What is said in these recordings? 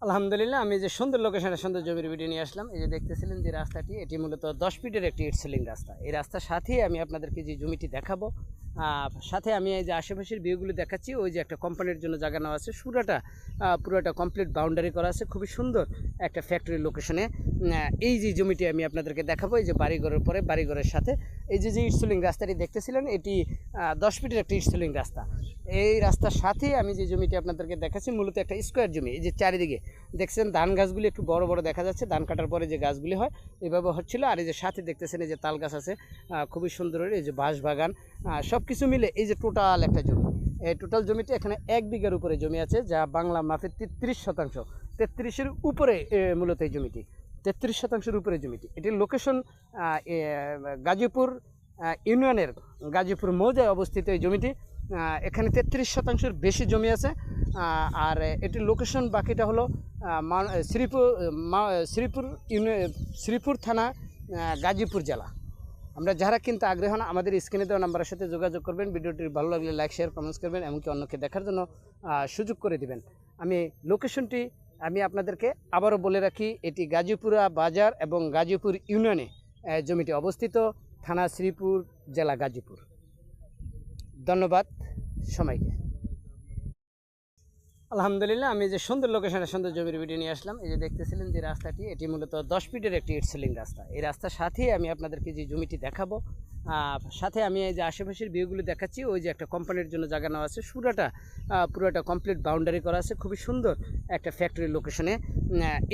আলহামদুলিল্লাহ, আমি যে সুন্দর লোকেশনে সুন্দর জমির ভিডিও নিয়ে আসলাম। এই যে দেখতেছিলেন যে রাস্তাটি, এটি মূলত 10 ফিটের একটি ইটসেলিং রাস্তা। এই রাস্তার সাথেই আমি আপনাদেরকে যে জমিটি দেখাবো, সাথে আমি এই যে আশেপাশের ভিউগুলো দেখাচ্ছি। ওই যে একটা কোম্পানির জন্য জায়গা নেওয়া আছে, পুরোটা কমপ্লিট বাউন্ডারি করা আছে, খুবই সুন্দর একটা ফ্যাক্টরি লোকেশনে। এই যে জমিটি আমি আপনাদেরকে দেখাবো, এই যে বাড়িঘরের পরে বাড়িঘরের সাথে এই যে ইটসেলিং রাস্তাটি দেখতেছিলেন, এটি 10 ফিটের একটি ইটসেলিং রাস্তা। এই রাস্তার সাথে আমি যে জমিটি আপনাদেরকে দেখাচ্ছি মূলত একটা স্কোয়ার জমি। এই যে চারিদিকে দেখছেন ধান গাছগুলি একটু বড় বড় দেখা যাচ্ছে, ধান কাটার পরে যে গাছগুলি হয় এভাবে হচ্ছিল। আর এই যে সাথে দেখতেছেন এই যে তাল গাছ আছে, খুবই সুন্দর। এই যে বাঁশ বাগান, সব কিছু মিলে এই যে টোটাল একটা জমি। এই টোটাল জমিটি এখানে 1 বিঘার উপরে জমি আছে, যা বাংলা মাফে 33%। 33-এর উপরে মূলত এই জমিটি, 33% উপরে জমিটি। এটির লোকেশন গাজীপুর ইউনিয়নের গাজীপুর মৌজায় অবস্থিত এই জমিটি। এখানে 33%-এর বেশি জমি আছে। আর এটির লোকেশন বাকিটা হলো শ্রীপুর থানা, গাজীপুর জেলা। আমরা যারা কিন্তু আগ্রহ হন আমাদের স্ক্রিনে দেওয়া নাম্বারের সাথে যোগাযোগ করবেন। ভিডিওটি ভালো লাগলে লাইক শেয়ার কমেন্টস করবেন, এমনকি অন্যকে দেখার জন্য সুযোগ করে দিবেন। আমি লোকেশনটি আপনাদেরকে আবারও বলে রাখি, এটি গাজীপুরা বাজার এবং গাজীপুর ইউনিয়নে জমিটি অবস্থিত, থানা শ্রীপুর, জেলা গাজীপুর। ধন্যবাদ সবাইকে। আলহামদুলিল্লাহ, আমি যে সুন্দর লোকেশনে সুন্দর জমির ভিডিও নিয়ে আসলাম। এই যে দেখতেছিলেন যে রাস্তাটি, এটি মূলত 10 ফিটের একটি ইটসেলিং রাস্তা। এই রাস্তার সাথেই আমি আপনাদেরকে যে জমিটি দেখাবো, সাথে আমি এই যে আশেপাশের ভিউগুলো দেখাচ্ছি। ওই যে একটা কোম্পানির জন্য জায়গা নেওয়া আছে, পুরোটা কমপ্লিট বাউন্ডারি করা আছে, খুবই সুন্দর একটা ফ্যাক্টরি লোকেশনে।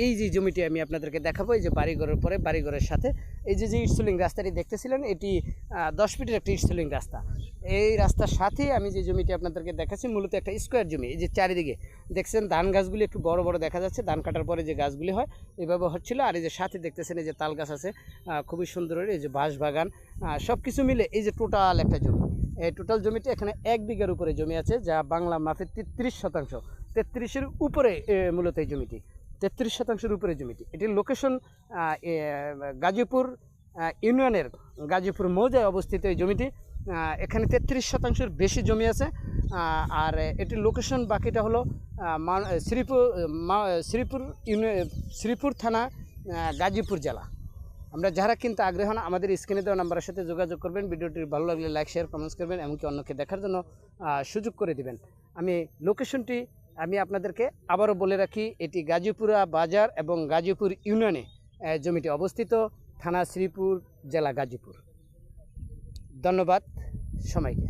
এই যে জমিটি আমি আপনাদেরকে দেখাবো, এই যে বাড়িঘরের পরে বাড়িঘরের সাথে এই যে ইটসেলিং রাস্তাটি দেখতেছিলেন, এটি 10 ফিটের একটি ইটসেলিং রাস্তা। এই রাস্তার সাথেই আমি যে জমিটি আপনাদেরকে দেখাচ্ছি মূলত একটা স্কোয়ার জমি। এই যে চারিদিকে দেখছেন ধান গাছগুলি একটু বড় বড় দেখা যাচ্ছে, ধান কাটার পরে যে গাছগুলি হয় এভাবে হচ্ছিল। আর এই যে সাথে দেখতেছেন এই যে তাল গাছ আছে, খুবই সুন্দর। এই যে বাঁশ বাগান, সব কিছু মিলে এই যে টোটাল একটা জমি। এই টোটাল জমিটি এখানে 1 বিঘার উপরে জমি আছে, যা বাংলা মাফে 33%। 33-এর উপরে মূলত এই জমিটি, 33%-এর উপরে জমিটি। এটির লোকেশন গাজীপুর ইউনিয়নের গাজীপুর মৌজায় অবস্থিত এই জমিটি। এখানে 33%-এর বেশি জমি আছে। আর এটির লোকেশন বাকিটা হলো শ্রীপুর থানা, গাজীপুর জেলা। আমরা যারা কিন্তু আগ্রহ হন আমাদের স্ক্রিনে দেওয়া নাম্বারের সাথে যোগাযোগ করবেন। ভিডিওটি ভালো লাগলে লাইক শেয়ার কমেন্টস করবেন, এমনকি অন্যকে দেখার জন্য সুযোগ করে দিবেন। আমি লোকেশনটি আপনাদেরকে আবারও বলে রাখি, এটি গাজীপুরা বাজার এবং গাজীপুর ইউনিয়নে জমিটি অবস্থিত, থানা শ্রীপুর, জেলা গাজীপুর। ধন্যবাদ সবাইকে।